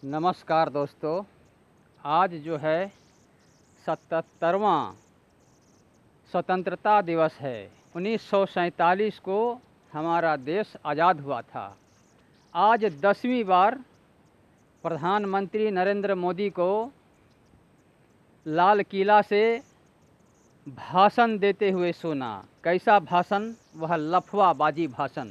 नमस्कार दोस्तों। आज जो है 77वां स्वतंत्रता दिवस है। 1947 को हमारा देश आज़ाद हुआ था। आज 10वीं बार प्रधानमंत्री नरेंद्र मोदी को लाल किला से भाषण देते हुए सुना। कैसा भाषण? वह लफवाबाजी भाषण।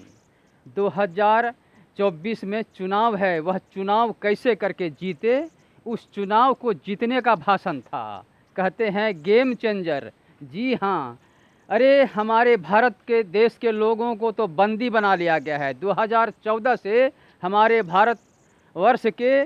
2024 में चुनाव है, वह चुनाव कैसे करके जीते, उस चुनाव को जीतने का भाषण था। कहते हैं गेम चेंजर। जी हाँ, अरे हमारे भारत के देश के लोगों को तो बंदी बना लिया गया है। 2014 से हमारे भारत वर्ष के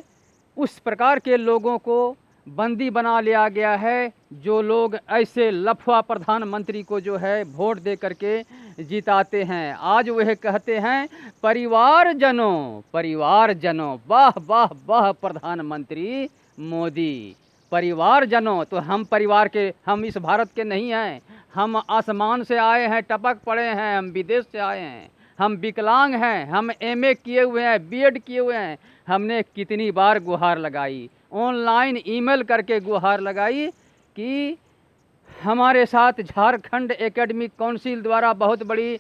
उस प्रकार के लोगों को बंदी बना लिया गया है जो लोग ऐसे लफवा प्रधानमंत्री को जो है वोट दे करके जिताते हैं। आज वह कहते हैं परिवारजनों, परिवारजनों, वाह वाह वाह प्रधानमंत्री मोदी। परिवारजनों, तो हम परिवार के, हम इस भारत के नहीं हैं। हम आसमान से आए हैं, टपक पड़े हैं, हम विदेश से आए हैं, हम विकलांग हैं, हम एमए किए हुए हैं, बीएड किए हुए हैं। हमने कितनी बार गुहार लगाई, ऑनलाइन ईमेल करके गुहार लगाई कि हमारे साथ झारखंड एकेडमिक काउंसिल द्वारा बहुत बड़ी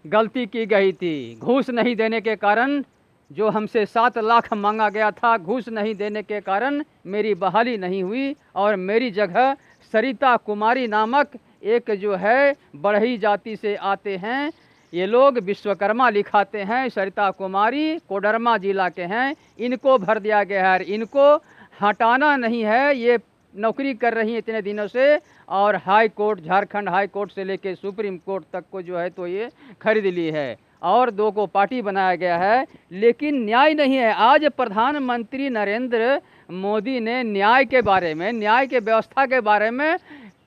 गलती की गई थी। घूस नहीं देने के कारण, जो हमसे 7 लाख मांगा गया था, घूस नहीं देने के कारण मेरी बहाली नहीं हुई और मेरी जगह सरिता कुमारी नामक एक जो है बढ़ई जाति से आते हैं, ये लोग विश्वकर्मा लिखाते हैं, सरिता कुमारी कोडरमा जिला के हैं, इनको भर दिया गया है। इनको हटाना नहीं है, ये नौकरी कर रही हैं इतने दिनों से और high court, Jharkhand high court से लेके सुप्रीम कोर्ट तक को जो है तो ये खरीद ली है और 2 को पार्टी बनाया गया है, लेकिन न्याय नहीं है। आज प्रधानमंत्री नरेंद्र मोदी ने न्याय के बारे में, न्याय के व्यवस्था के बारे में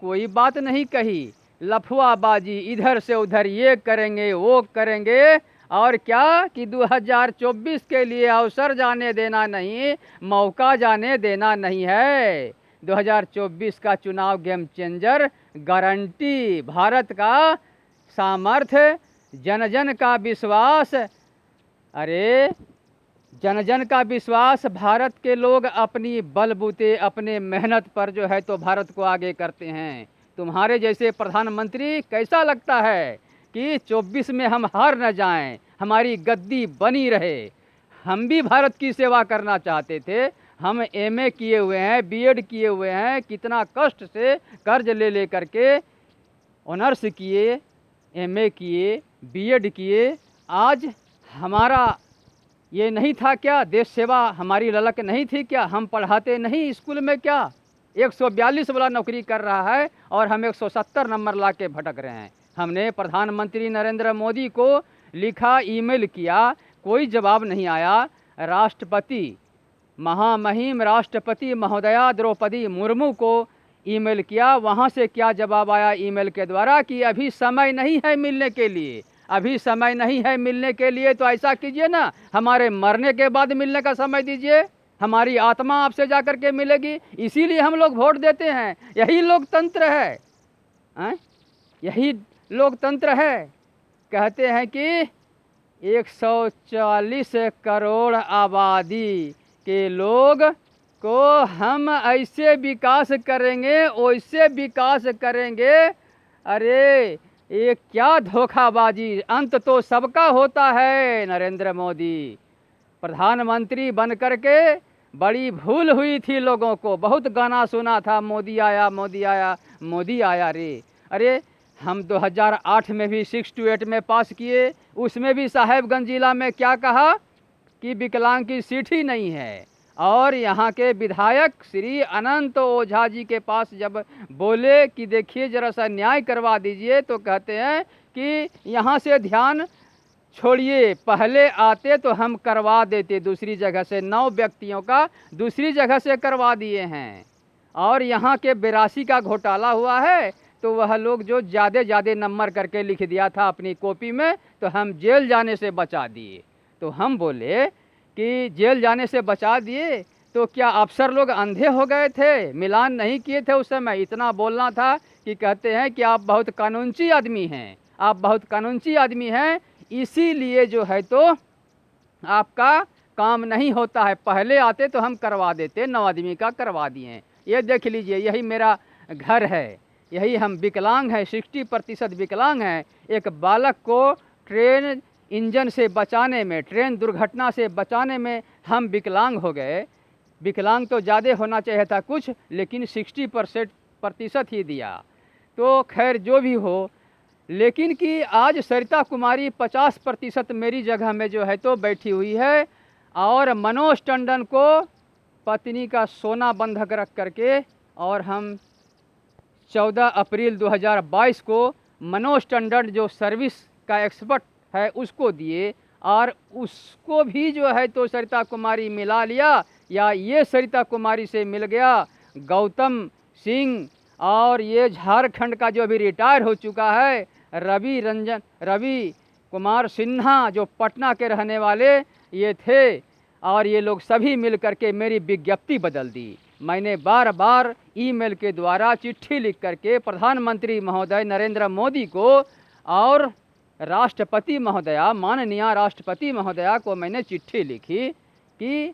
कोई बात नहीं कही। लफवाबाजी, इधर से उधर, ये करेंगे वो करेंगे, और क्या कि 2024 के लिए अवसर जाने देना नहीं, मौका जाने देना नहीं है। 2024 का चुनाव गेम चेंजर, गारंटी। भारत का सामर्थ्य, जन जन का विश्वास। अरे जन जन का विश्वास, भारत के लोग अपनी बलबूते, अपने मेहनत पर जो है तो भारत को आगे करते हैं। तुम्हारे जैसे प्रधानमंत्री कैसा लगता है कि 24 में हम हार न जाएं, हमारी गद्दी बनी रहे। हम भी भारत की सेवा करना चाहते थे। हम एमए किए हुए हैं, बीएड किए हुए हैं, कितना कष्ट से कर्ज ले ले करके ऑनर्स किए, एमए किए, बीएड किए। आज हमारा ये नहीं था क्या, देश सेवा हमारी ललक नहीं थी क्या? हम पढ़ाते नहीं स्कूल में क्या? 142 वाला नौकरी कर रहा है और हम 170 नंबर ला के भटक रहे हैं। हमने प्रधानमंत्री नरेंद्र मोदी को लिखा, ईमेल किया, कोई जवाब नहीं आया। राष्ट्रपति, महामहिम राष्ट्रपति महोदया द्रौपदी मुर्मू को ईमेल किया, वहाँ से क्या जवाब आया ईमेल के द्वारा कि अभी समय नहीं है मिलने के लिए, अभी समय नहीं है मिलने के लिए। तो ऐसा कीजिए ना, हमारे मरने के बाद मिलने का समय दीजिए, हमारी आत्मा आपसे जाकर के मिलेगी। इसीलिए हम लोग वोट देते हैं। यही लोकतंत्र है, यही लोकतंत्र है। कहते हैं कि 140 करोड़ आबादी के लोग को हम ऐसे विकास करेंगे, वैसे विकास करेंगे। अरे ये क्या धोखाबाजी! अंत तो सबका होता है। नरेंद्र मोदी प्रधानमंत्री बन करके बड़ी भूल हुई थी लोगों को। बहुत गाना सुना था, मोदी आया मोदी आया मोदी आया रे। अरे हम 2008 में भी 6 to 8 में पास किए, उसमें भी साहेबगंज जिला में क्या कहा कि विकलांग की सीट ही नहीं है। और यहाँ के विधायक श्री अनंत ओझा जी के पास जब बोले कि देखिए ज़रा सा न्याय करवा दीजिए, तो कहते हैं कि यहाँ से ध्यान छोड़िए, पहले आते तो हम करवा देते दूसरी जगह से। 9 व्यक्तियों का दूसरी जगह से करवा दिए हैं। और यहाँ के 82 का घोटाला हुआ है, तो वह लोग जो ज़्यादा नंबर करके लिख दिया था अपनी कॉपी में, तो हम जेल जाने से बचा दिए। तो हम बोले कि जेल जाने से बचा दिए, तो क्या अफसर लोग अंधे हो गए थे? मिलान नहीं किए थे उस समय? इतना बोलना था कि कहते हैं कि आप बहुत कानूनची आदमी हैं, आप बहुत कानूनची आदमी हैं, इसीलिए जो है तो आपका काम नहीं होता है। पहले आते तो हम करवा देते, 9 आदमी का करवा दिए। ये देख लीजिए, यही मेरा घर है, यही हम विकलांग हैं, 60% विकलांग हैं। एक बालक को ट्रेन इंजन से बचाने में, ट्रेन दुर्घटना से बचाने में हम विकलांग हो गए। विकलांग तो ज़्यादा होना चाहिए था कुछ, लेकिन 60% ही दिया। तो खैर जो भी हो, लेकिन कि आज सरिता कुमारी 50% मेरी जगह में जो है तो बैठी हुई है, और मनोज टंडन को पत्नी का सोना बंधक रख करके, और हम 14 अप्रैल 2022 को मनोज टंडन जो सर्विस का एक्सपर्ट है उसको दिए, और उसको भी जो है तो सरिता कुमारी मिला लिया, या ये सरिता कुमारी से मिल गया गौतम सिंह, और ये झारखंड का जो अभी रिटायर हो चुका है रवि कुमार सिन्हा, जो पटना के रहने वाले ये थे, और ये लोग सभी मिल करके मेरी विज्ञप्ति बदल दी। मैंने बार बार ईमेल के द्वारा चिट्ठी लिख करके प्रधानमंत्री महोदय नरेंद्र मोदी को और राष्ट्रपति महोदया, माननीय राष्ट्रपति महोदया को मैंने चिट्ठी लिखी कि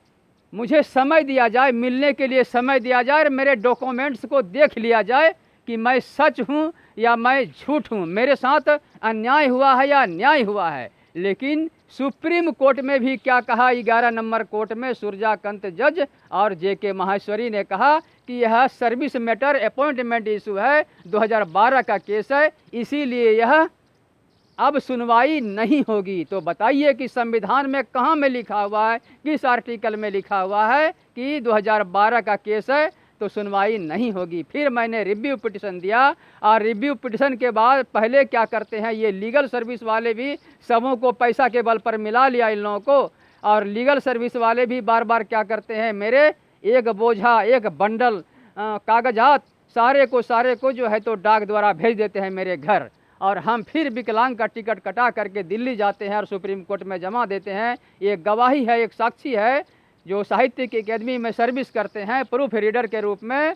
मुझे समय दिया जाए, मिलने के लिए समय दिया जाए, और मेरे डॉक्यूमेंट्स को देख लिया जाए कि मैं सच हूँ या मैं झूठ हूँ, मेरे साथ अन्याय हुआ है या न्याय हुआ है। लेकिन सुप्रीम कोर्ट में भी क्या कहा, 11 नंबर कोर्ट में सूर्यकांत जज और JK माहेश्वरी ने कहा कि यह सर्विस मैटर अपॉइंटमेंट इशू है, 2012 का केस है, इसीलिए यह अब सुनवाई नहीं होगी। तो बताइए कि संविधान में कहाँ में लिखा हुआ है, किस आर्टिकल में लिखा हुआ है कि 2012 का केस है तो सुनवाई नहीं होगी। फिर मैंने रिव्यू पिटिशन दिया, और रिव्यू पिटिशन के बाद पहले क्या करते हैं, ये लीगल सर्विस वाले भी सबों को पैसा के बल पर मिला लिया इन लोगों को, और लीगल सर्विस वाले भी बार बार क्या करते हैं, मेरे एक बोझा, एक बंडल कागजात सारे को जो है तो डाक द्वारा भेज देते हैं मेरे घर, और हम फिर विकलांग का टिकट कटा करके दिल्ली जाते हैं और सुप्रीम कोर्ट में जमा देते हैं। ये गवाही है, एक साक्षी है जो साहित्यिक अकेदमी में सर्विस करते हैं प्रूफ रीडर के रूप में,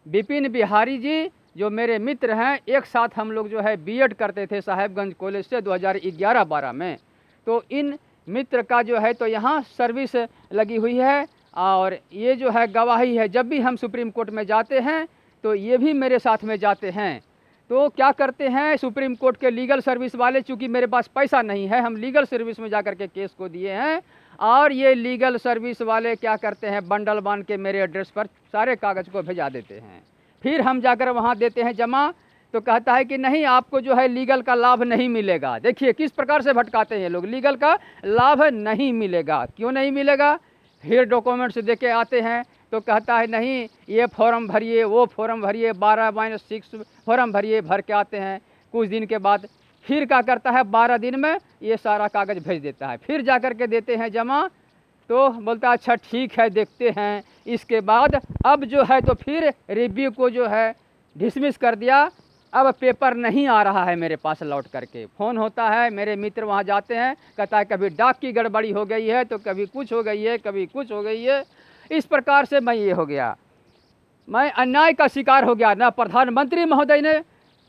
विपिन बिहारी जी, जो मेरे मित्र हैं। एक साथ हम लोग जो है B.Ed करते थे साहेबगंज कॉलेज से 2011-12 में। तो इन मित्र का जो है तो यहाँ सर्विस लगी हुई है, और ये जो है गवाही है। जब भी हम सुप्रीम कोर्ट में जाते हैं तो ये भी मेरे साथ में जाते हैं। तो क्या करते हैं सुप्रीम कोर्ट के लीगल सर्विस वाले, चूँकि मेरे पास पैसा नहीं है, हम लीगल सर्विस में जा कर के केस को दिए हैं, और ये लीगल सर्विस वाले क्या करते हैं, बंडल बांध के मेरे एड्रेस पर सारे कागज़ को भेजा देते हैं। फिर हम जाकर वहाँ देते हैं जमा, तो कहता है कि नहीं, आपको जो है लीगल का लाभ नहीं मिलेगा। देखिए किस प्रकार से भटकाते हैं लोग, लीगल का लाभ नहीं मिलेगा। क्यों नहीं मिलेगा? फिर डॉक्यूमेंट्स दे के आते हैं तो कहता है नहीं, ये फॉर्म भरिए, वो फॉर्म भरिए, 12-6 फॉर्म भरिए, भर के आते हैं। कुछ दिन के बाद फिर क्या करता है, 12 दिन में ये सारा कागज़ भेज देता है। फिर जा कर के देते हैं जमा, तो बोलता है अच्छा ठीक है देखते हैं। इसके बाद अब जो है तो फिर रिव्यू को जो है डिसमिस कर दिया। अब पेपर नहीं आ रहा है मेरे पास लौट करके। फ़ोन होता है, मेरे मित्र वहाँ जाते हैं, कहता है कभी डाक की गड़बड़ी हो गई है, तो कभी कुछ हो गई है, कभी कुछ हो गई है। इस प्रकार से मैं ये हो गया, मैं अन्याय का शिकार हो गया। ना प्रधानमंत्री महोदय ने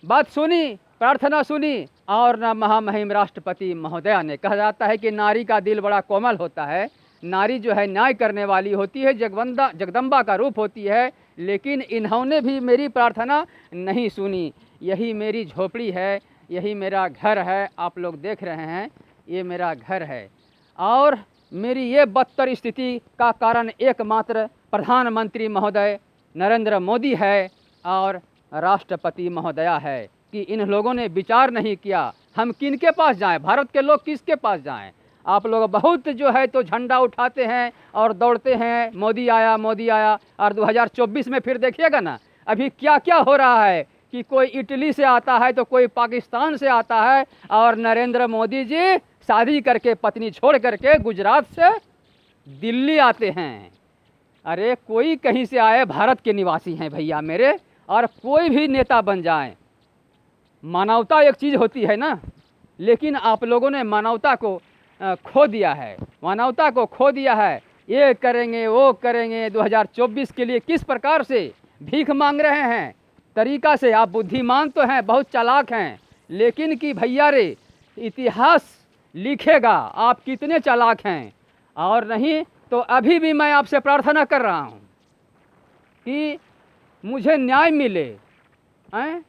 बात सुनी, प्रार्थना सुनी, और न महामहिम राष्ट्रपति महोदया ने। कहा जाता है कि नारी का दिल बड़ा कोमल होता है, नारी जो है न्याय करने वाली होती है, जगदम्बा का रूप होती है, लेकिन इन्होंने भी मेरी प्रार्थना नहीं सुनी। यही मेरी झोपड़ी है, यही मेरा घर है, आप लोग देख रहे हैं, ये मेरा घर है। और मेरी ये बदतर स्थिति का कारण एकमात्र प्रधानमंत्री महोदय नरेंद्र मोदी है और राष्ट्रपति महोदया है कि इन लोगों ने विचार नहीं किया हम किनके पास जाएं, भारत के लोग किसके पास जाएं। आप लोग बहुत जो है तो झंडा उठाते हैं और दौड़ते हैं, मोदी आया मोदी आया, और 2024 में फिर देखिएगा ना अभी क्या क्या हो रहा है कि कोई इटली से आता है तो कोई पाकिस्तान से आता है, और नरेंद्र मोदी जी शादी करके पत्नी छोड़ करके गुजरात से दिल्ली आते हैं। अरे कोई कहीं से आए, भारत के निवासी हैं भैया मेरे, और कोई भी नेता बन जाए, मानवता एक चीज़ होती है ना, लेकिन आप लोगों ने मानवता को खो दिया है, मानवता को खो दिया है। ये करेंगे वो करेंगे, 2024 के लिए किस प्रकार से भीख मांग रहे हैं तरीका से। आप बुद्धिमान तो हैं, बहुत चालाक हैं, लेकिन कि भैया रे इतिहास लिखेगा आप कितने चालाक हैं। और नहीं तो अभी भी मैं आपसे प्रार्थना कर रहा हूँ कि मुझे न्याय मिले। हैं?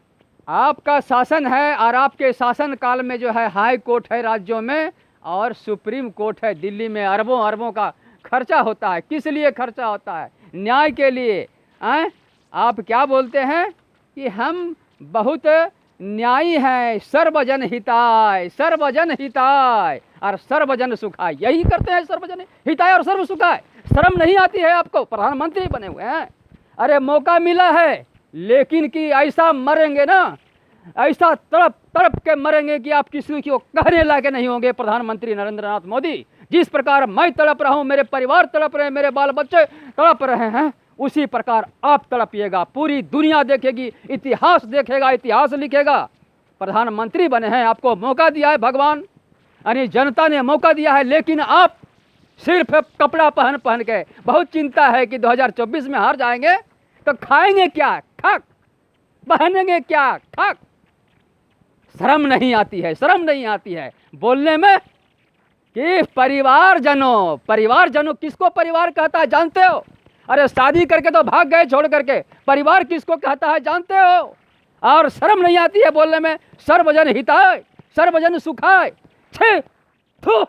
आपका शासन है और आपके शासन काल में जो है हाई कोर्ट है राज्यों में और सुप्रीम कोर्ट है दिल्ली में। अरबों अरबों का खर्चा होता है। किस लिए खर्चा होता है? न्याय के लिए। हैं? आप क्या बोलते हैं कि हम बहुत न्यायी हैं, सर्वजन हिताय, सर्वजन हिताय और सर्वजन सुखाय। यही करते हैं, सर्वजन हिताय और सर्व सुखाय। शर्म नहीं आती है आपको? प्रधानमंत्री बने हुए हैं। अरे मौका मिला है, लेकिन कि ऐसा मरेंगे ना, ऐसा तड़प तड़प के मरेंगे कि आप किसी को कहने लायक नहीं होंगे। प्रधानमंत्री नरेंद्र नाथ मोदी, जिस प्रकार मैं तड़प रहा हूँ, मेरे परिवार तड़प रहे हैं, मेरे बाल बच्चे तड़प रहे हैं, उसी प्रकार आप तड़पिएगा। पूरी दुनिया देखेगी, इतिहास देखेगा, इतिहास लिखेगा। प्रधानमंत्री बने हैं, आपको मौका दिया है भगवान, यानी जनता ने मौका दिया है, लेकिन आप सिर्फ कपड़ा पहन पहन के बहुत चिंता है कि 2024 में हार जाएंगे तो खाएंगे क्या? खाक। पहनेंगे क्या? खाक। शर्म नहीं आती है, शर्म नहीं आती है बोलने में कि परिवारजनों। परिवारजनों किसको परिवार कहता है जानते हो? अरे शादी करके तो भाग गए छोड़ करके। परिवार किसको कहता है जानते हो? और शर्म नहीं आती है बोलने में सर्वजन हिताय, सर्वजन सुखाय। छे थू,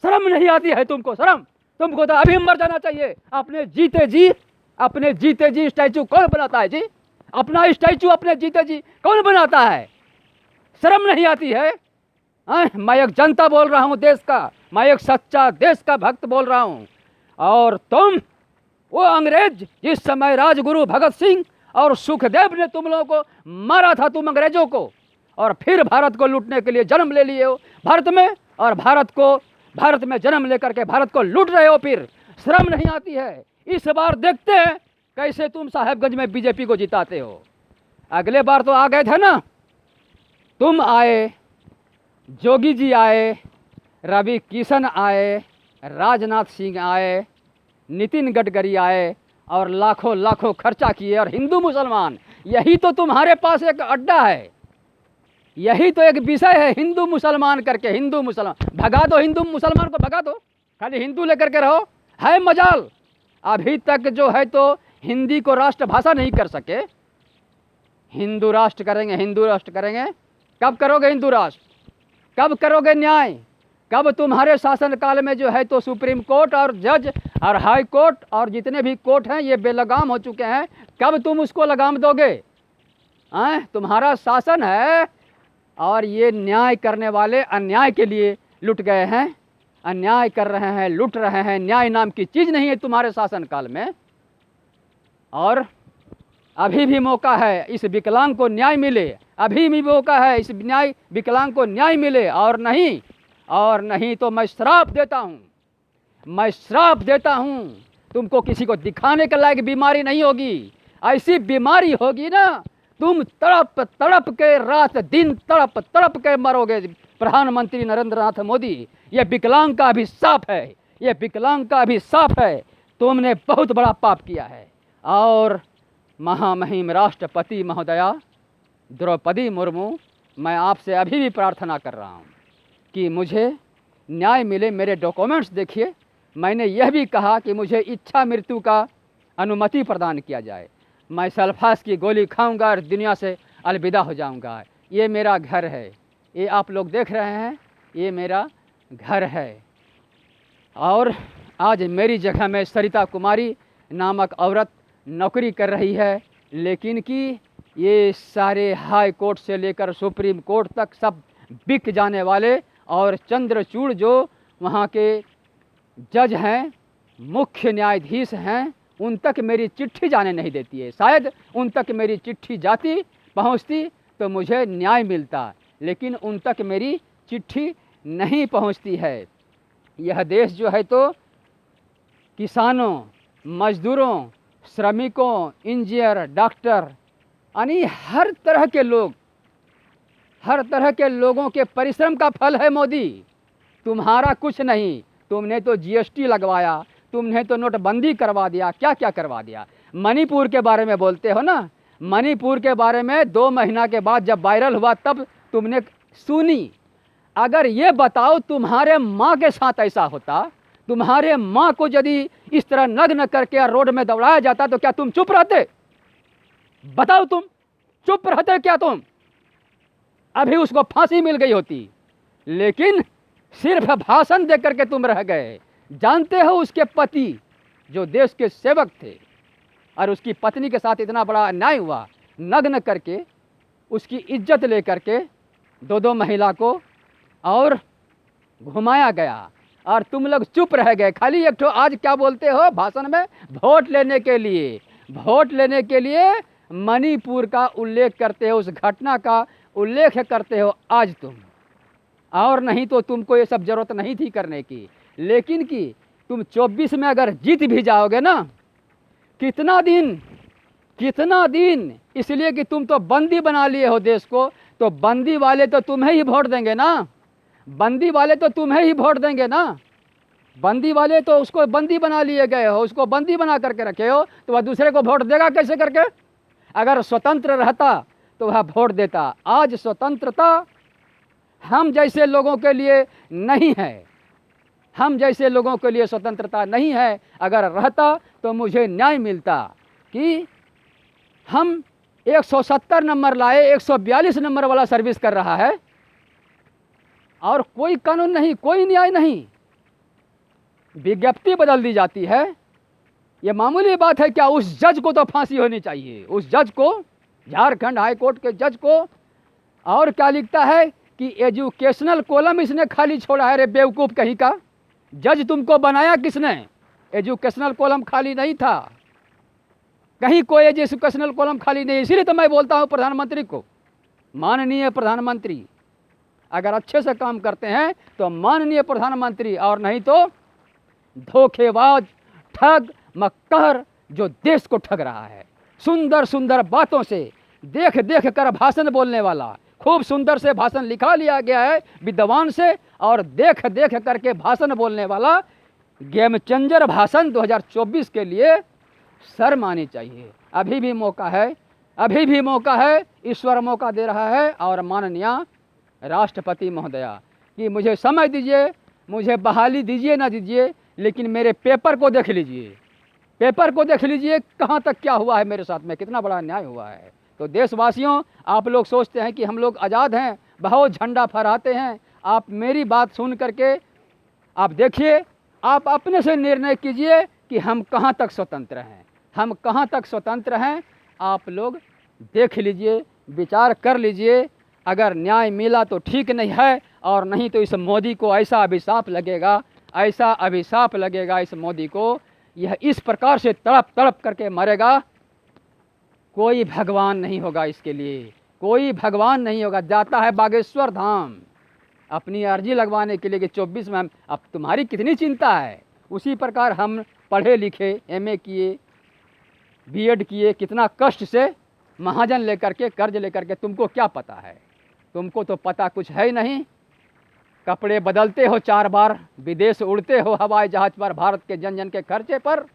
शर्म नहीं आती है तुमको? शर्म तुमको तो अभी मर जाना चाहिए। अपने जीते जी, अपने जीते जी स्टैचू कौन बनाता है जी? अपना स्टैचू अपने जीते जी कौन बनाता है? शर्म नहीं आती है? मैं एक जनता बोल रहा हूं देश का, मैं एक सच्चा देश का भक्त बोल रहा हूं। और तुम वो अंग्रेज जिस समय राजगुरु भगत सिंह और सुखदेव ने तुम लोगों को मारा था, तुम अंग्रेजों को, और फिर भारत को लूटने के लिए जन्म ले लिए हो भारत में, और भारत में जन्म लेकर के भारत को लूट रहे हो। फिर शर्म नहीं आती है? इस बार देखते हैं कैसे तुम साहेबगंज में बीजेपी को जिताते हो। अगले बार तो आ गए थे ना, तुम आए, जोगी जी आए, रवि किशन आए, राजनाथ सिंह आए, नितिन गडकरी आए और लाखों लाखों खर्चा किए। और हिंदू मुसलमान, यही तो तुम्हारे पास एक अड्डा है, यही तो एक विषय है, हिंदू मुसलमान करके। हिंदू मुसलमान भगा दो, हिंदू मुसलमान को भगा दो, खाली हिंदू लेकर के रहो। है मजाल, अभी तक जो है तो हिंदी को राष्ट्रभाषा नहीं कर सके। हिंदू राष्ट्र करेंगे, हिंदू राष्ट्र करेंगे। कब करोगे हिंदू राष्ट्र? कब करोगे न्याय? कब तुम्हारे शासनकाल में जो है तो सुप्रीम कोर्ट और जज और हाई कोर्ट और जितने भी कोर्ट हैं ये बेलगाम हो चुके हैं, कब तुम उसको लगाम दोगे? तुम्हारा शासन है और ये न्याय करने वाले अन्याय के लिए लुट गए हैं, अन्याय कर रहे हैं, लुट रहे हैं। न्याय नाम की चीज़ नहीं है तुम्हारे शासनकाल में। और अभी भी मौका है इस विकलांग को न्याय मिले, अभी भी मौका है इस विकलांग को न्याय मिले। और नहीं तो मैं श्राप देता हूँ, मैं श्राप देता हूँ, तुमको किसी को दिखाने के लायक बीमारी नहीं होगी। ऐसी बीमारी होगी ना, तुम तड़प तड़प के रात दिन तड़प तड़प के मरोगे। प्रधानमंत्री नरेंद्र नाथ मोदी, ये विकलांग का अभिशाप है, ये विकलांग का अभिशाप है। तुमने बहुत बड़ा पाप किया है। और महामहिम राष्ट्रपति महोदया द्रौपदी मुर्मू, मैं आपसे अभी भी प्रार्थना कर रहा हूँ कि मुझे न्याय मिले। मेरे डॉक्यूमेंट्स देखिए, मैंने यह भी कहा कि मुझे इच्छा मृत्यु का अनुमति प्रदान किया जाए। मैं सल्फास की गोली खाऊंगा और दुनिया से अलविदा हो जाऊंगा। ये मेरा घर है, ये आप लोग देख रहे हैं, ये मेरा घर है। और आज मेरी जगह में सरिता कुमारी नामक औरत नौकरी कर रही है, लेकिन कि ये सारे हाई कोर्ट से लेकर सुप्रीम कोर्ट तक सब बिक जाने वाले और चंद्रचूड़ जो वहाँ के जज हैं, मुख्य न्यायाधीश हैं, उन तक मेरी चिट्ठी जाने नहीं देती है। शायद उन तक मेरी चिट्ठी जाती, पहुँचती तो मुझे न्याय मिलता, लेकिन उन तक मेरी चिट्ठी नहीं पहुँचती है। यह देश जो है तो किसानों, मजदूरों, श्रमिकों, इंजीनियर, डॉक्टर, यानी हर तरह के लोग, हर तरह के लोगों के परिश्रम का फल है मोदी। तुम्हारा कुछ नहीं, तुमने तो जीएसटी लगवाया, तुमने तो नोटबंदी करवा दिया, क्या क्या करवा दिया। मणिपुर के बारे में बोलते हो ना, मणिपुर के बारे में 2 महीना के बाद जब वायरल हुआ तब तुमने सुनी। अगर ये बताओ तुम्हारे माँ के साथ ऐसा होता तुम्हारे माँ को यदि इस तरह नग्न करके रोड में दौड़ाया जाता तो क्या तुम चुप रहते? बताओ, तुम चुप रहते क्या? तुम अभी उसको फांसी मिल गई होती, लेकिन सिर्फ भाषण दे करके तुम रह गए। जानते हो उसके पति जो देश के सेवक थे और उसकी पत्नी के साथ इतना बड़ा अन्याय हुआ, नग्न करके उसकी इज्जत ले करके दो महिला को और घुमाया गया, और तुम लोग चुप रह गए। खाली एक ठो आज क्या बोलते हो भाषण में, वोट लेने के लिए, वोट लेने के लिए मणिपुर का उल्लेख करते हो, उस घटना का उल्लेख करते हो आज तुम, और नहीं तो तुमको ये सब जरूरत नहीं थी करने की। लेकिन कि तुम 24 में अगर जीत भी जाओगे ना, कितना दिन, इसलिए कि तुम तो बंदी बना लिए हो देश को, तो बंदी वाले तो तुम्हें ही वोट देंगे ना, बंदी वाले तो तुम्हें ही वोट देंगे ना। बंदी वाले तो उसको बंदी बना लिए गए हो, उसको बंदी बना करके रखे हो, तो वह दूसरे को वोट देगा कैसे करके? अगर स्वतंत्र रहता तो वह वोट देता। आज स्वतंत्रता हम जैसे लोगों के लिए नहीं है, हम जैसे लोगों के लिए स्वतंत्रता नहीं है। अगर रहता तो मुझे न्याय मिलता कि हम 170 नंबर लाए, 142 नंबर वाला सर्विस कर रहा है और कोई कानून नहीं, कोई न्याय नहीं, विज्ञप्ति बदल दी जाती है। ये मामूली बात है क्या? उस जज को तो फांसी होनी चाहिए, उस जज को, झारखंड हाई कोर्ट के जज को। और क्या लिखता है कि एजुकेशनल कॉलम इसने खाली छोड़ा है। रे बेवकूफ़ कहीं का, जज तुमको बनाया किसने? एजुकेशनल कॉलम खाली नहीं था, कहीं कोई एजुकेशनल कॉलम खाली नहीं। इसीलिए तो मैं बोलता हूँ प्रधानमंत्री को, माननीय प्रधानमंत्री, अगर अच्छे से काम करते हैं तो माननीय प्रधानमंत्री, और नहीं तो धोखेबाज, ठग, मक्कर जो देश को ठग रहा है। सुंदर सुंदर बातों से देख देख कर भाषण बोलने वाला, खूब सुंदर से भाषण लिखा लिया गया है विद्वान से, और देख देख करके भाषण बोलने वाला गेम चेंजर भाषण 2024 के लिए शर्म आनी चाहिए। अभी भी मौका है, अभी भी मौका है, ईश्वर मौका दे रहा है। और माननीय राष्ट्रपति महोदया कि मुझे समय दीजिए, मुझे बहाली दीजिए ना दीजिए, लेकिन मेरे पेपर को देख लीजिए, पेपर को देख लीजिए कहाँ तक क्या हुआ है मेरे साथ में, कितना बड़ा अन्याय हुआ है। तो देशवासियों, आप लोग सोचते हैं कि हम लोग आज़ाद हैं, बहुत झंडा फहराते हैं। आप मेरी बात सुन करके आप देखिए, आप अपने से निर्णय कीजिए कि हम कहाँ तक स्वतंत्र हैं, हम कहाँ तक स्वतंत्र हैं। आप लोग देख लीजिए, विचार कर लीजिए। अगर न्याय मिला तो ठीक नहीं है, और नहीं तो इस मोदी को ऐसा अभिशाप लगेगा, ऐसा अभिशाप लगेगा इस मोदी को, यह इस प्रकार से तड़प तड़प करके मरेगा। कोई भगवान नहीं होगा इसके लिए, कोई भगवान नहीं होगा। जाता है बागेश्वर धाम अपनी अर्जी लगवाने के लिए कि 24 में, अब तुम्हारी कितनी चिंता है। उसी प्रकार हम पढ़े लिखे, एमए किए, बीएड किए, कितना कष्ट से महाजन लेकर के, कर्ज लेकर के, तुमको क्या पता है? तुमको तो पता कुछ है ही नहीं। कपड़े बदलते हो 4 बार, विदेश उड़ते हो हवाई जहाज पर भारत के जन जन के खर्चे पर,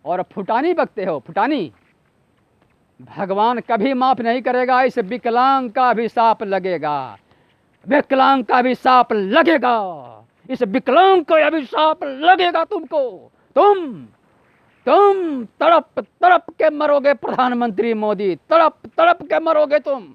और फुटानी बकते हो, फुटानी। भगवान कभी माफ़ नहीं करेगा। इस विकलांग का भी सांप लगेगा, विकलांग का भी सांप लगेगा, इस विकलांग का भी सांप लगेगा तुमको। तुम तड़प तड़प के मरोगे प्रधानमंत्री मोदी, तड़प तड़प के मरोगे तुम।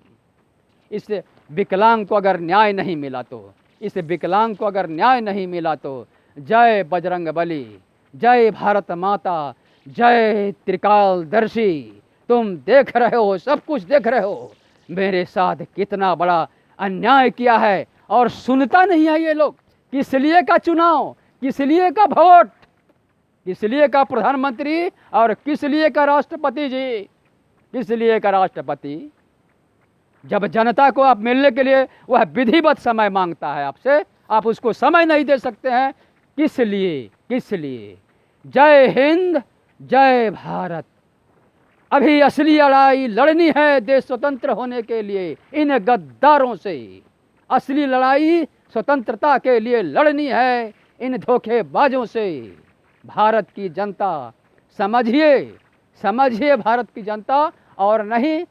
इस विकलांग को अगर न्याय नहीं मिला तो, इस विकलांग को अगर न्याय नहीं मिला तो, जय बजरंग बली, जय भारत माता, जय त्रिकालदर्शी। तुम देख रहे हो, सब कुछ देख रहे हो मेरे साथ कितना बड़ा अन्याय किया है, और सुनता नहीं है ये लोग। किस लिए का चुनाव, किस लिए का वोट, किस लिए का प्रधानमंत्री, और किस लिए का राष्ट्रपति जी, किस लिए का राष्ट्रपति? जब जनता को आप मिलने के लिए वह विधिवत समय मांगता है आपसे, आप उसको समय नहीं दे सकते हैं। किस लिए, किस लिए? जय हिंद, जय भारत। अभी असली लड़ाई लड़नी है देश स्वतंत्र होने के लिए इन गद्दारों से। असली लड़ाई स्वतंत्रता के लिए लड़नी है इन धोखेबाजों से। भारत की जनता समझिए, समझिए भारत की जनता, और नहीं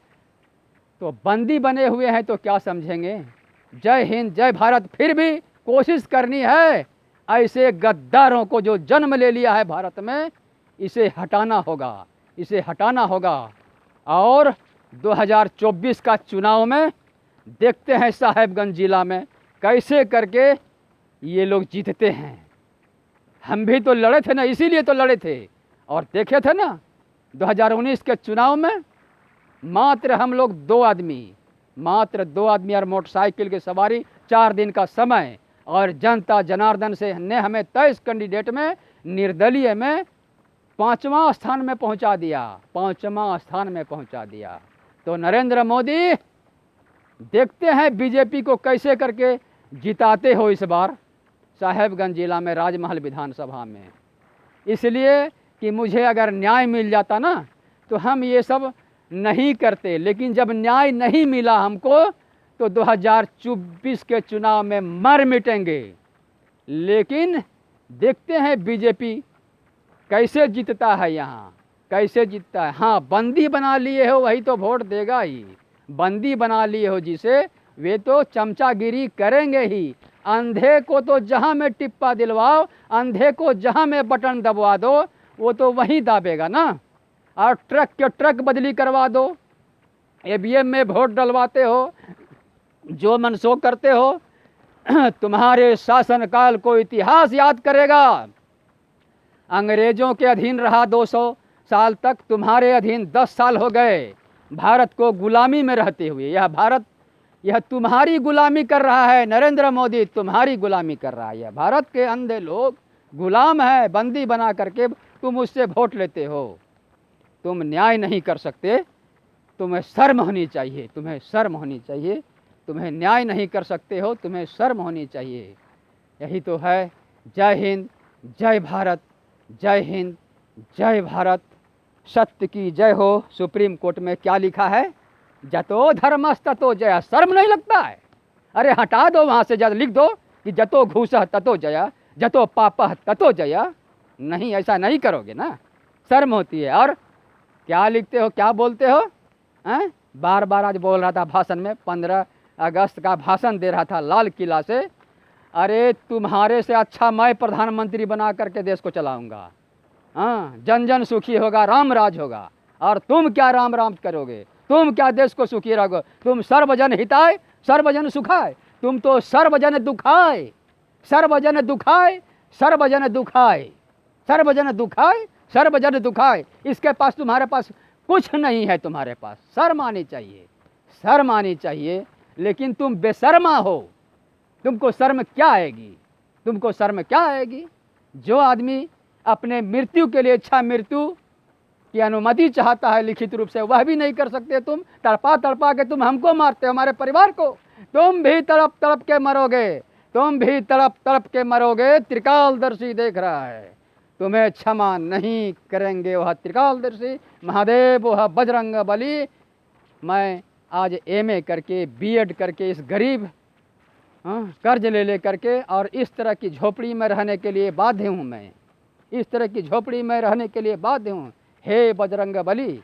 तो बंदी बने हुए हैं तो क्या समझेंगे। जय हिंद, जय भारत। फिर भी कोशिश करनी है, ऐसे गद्दारों को जो जन्म ले लिया है भारत में, इसे हटाना होगा, इसे हटाना होगा। और 2024 का चुनाव में देखते हैं साहेबगंज जिला में कैसे करके ये लोग जीतते हैं। हम भी तो लड़े थे ना, इसीलिए तो लड़े थे। और देखे थे ना 2019 के चुनाव में मात्र हम लोग मात्र दो आदमी और मोटरसाइकिल की सवारी, 4 दिन का समय, और जनता जनार्दन से ने हमें 23 कैंडिडेट में निर्दलीय में 5वां स्थान में पहुंचा दिया, 5वां स्थान में पहुंचा दिया। तो नरेंद्र मोदी, देखते हैं बीजेपी को कैसे करके जिताते हो इस बार साहेबगंज जिला में राजमहल विधानसभा में। इसलिए कि मुझे अगर न्याय मिल जाता ना तो हम ये सब नहीं करते, लेकिन जब न्याय नहीं मिला हमको तो 2024 के चुनाव में मर मिटेंगे। लेकिन देखते हैं बीजेपी कैसे जीतता है, यहाँ कैसे जीतता है। हाँ, बंदी बना लिए हो वही तो वोट देगा ही, बंदी बना लिए हो जिसे, वे तो चमचागिरी करेंगे ही। अंधे को तो जहाँ में टिप्पा दिलवाओ, अंधे को जहाँ में बटन दबवा दो, वो तो वहीं दाबेगा ना। और ट्रक के ट्रक बदली करवा दो, ईवीएम में वोट डलवाते हो, जो मन सो करते हो। तुम्हारे शासनकाल को इतिहास याद करेगा। अंग्रेजों के अधीन रहा 200 साल तक, तुम्हारे अधीन 10 साल हो गए भारत को गुलामी में रहते हुए। यह भारत, यह तुम्हारी गुलामी कर रहा है। नरेंद्र मोदी तुम्हारी गुलामी कर रहा है। यह भारत के अंधे लोग गुलाम है, बंदी बना करके तुम उससे वोट लेते हो। तुम न्याय नहीं कर सकते, तुम्हें शर्म होनी चाहिए, तुम्हें शर्म होनी चाहिए। तुम्हें न्याय नहीं कर सकते हो, तुम्हें शर्म होनी चाहिए। यही तो है। जय हिंद, जय भारत, जय हिंद, जय भारत। सत्य की जय हो। सुप्रीम कोर्ट में क्या लिखा है? जतो धर्मस्ततो जया। शर्म नहीं लगता है? अरे हटा दो वहाँ से, लिख दो कि जतो घूसः ततो जया, जतो पापः ततो जया। नहीं, ऐसा नहीं करोगे ना, शर्म होती है। और क्या लिखते हो, क्या बोलते हो? बार बार आज बोल रहा था भाषण में, 15 अगस्त का भाषण दे रहा था लाल किला से। अरे तुम्हारे से अच्छा मैं प्रधानमंत्री बना करके देश को चलाऊंगा। हाँ, जन जन सुखी होगा, राम राज होगा। और तुम क्या राम राम करोगे? तुम क्या देश को सुखी रहोगे? तुम सर्वजन हिताय सर्वजन सुखाय। तुम तो सर्वजन दुखाय, सर्वजन दुखाय, सर्वजन दुखाय, सर्वजन दुखाय, सर्वजन दुखाय। इसके पास, तुम्हारे पास कुछ नहीं है। तुम्हारे पास शर्म आनी चाहिए, शर्म आनी चाहिए। लेकिन तुम बेशर्मा हो। तुमको शर्म क्या आएगी? तुमको शर्म क्या आएगी? जो आदमी अपने मृत्यु के लिए, इच्छा मृत्यु की अनुमति चाहता है लिखित रूप से, वह भी नहीं कर सकते। तुम तड़पा तड़पा के तुम हमको मारते हो, हमारे परिवार को। तुम भी तड़प तड़प के मरोगे, तुम भी तड़प तड़प के मरोगे। त्रिकालदर्शी देख रहा है, तुम्हें क्षमा नहीं करेंगे। वह त्रिकालदर्शी महादेव, वह बजरंग बली। मैं आज एमए करके, बीएड करके, इस गरीब कर्ज ले करके और इस तरह की झोपड़ी में रहने के लिए बाध्य हूँ। मैं इस तरह की झोपड़ी में रहने के लिए बाध्य हूँ। हे बजरंग बली,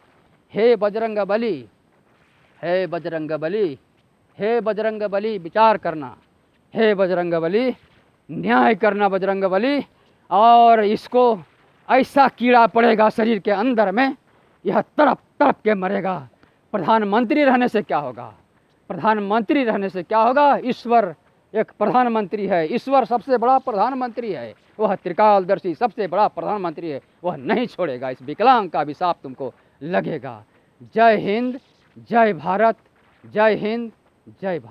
हे बजरंग बली, हे बजरंग बली, हे बजरंग बली, विचार करना। हे बजरंग बली, न्याय करना बजरंग बली। और इसको ऐसा कीड़ा पड़ेगा शरीर के अंदर में, यह तड़प तड़प के मरेगा। प्रधानमंत्री रहने से क्या होगा? प्रधानमंत्री रहने से क्या होगा? ईश्वर एक प्रधानमंत्री है, ईश्वर सबसे बड़ा प्रधानमंत्री है। वह त्रिकालदर्शी सबसे बड़ा प्रधानमंत्री है, वह नहीं छोड़ेगा। इस विकलांग का अभिशाप तुमको लगेगा। जय हिंद, जय भारत, जय हिंद, जय भारत।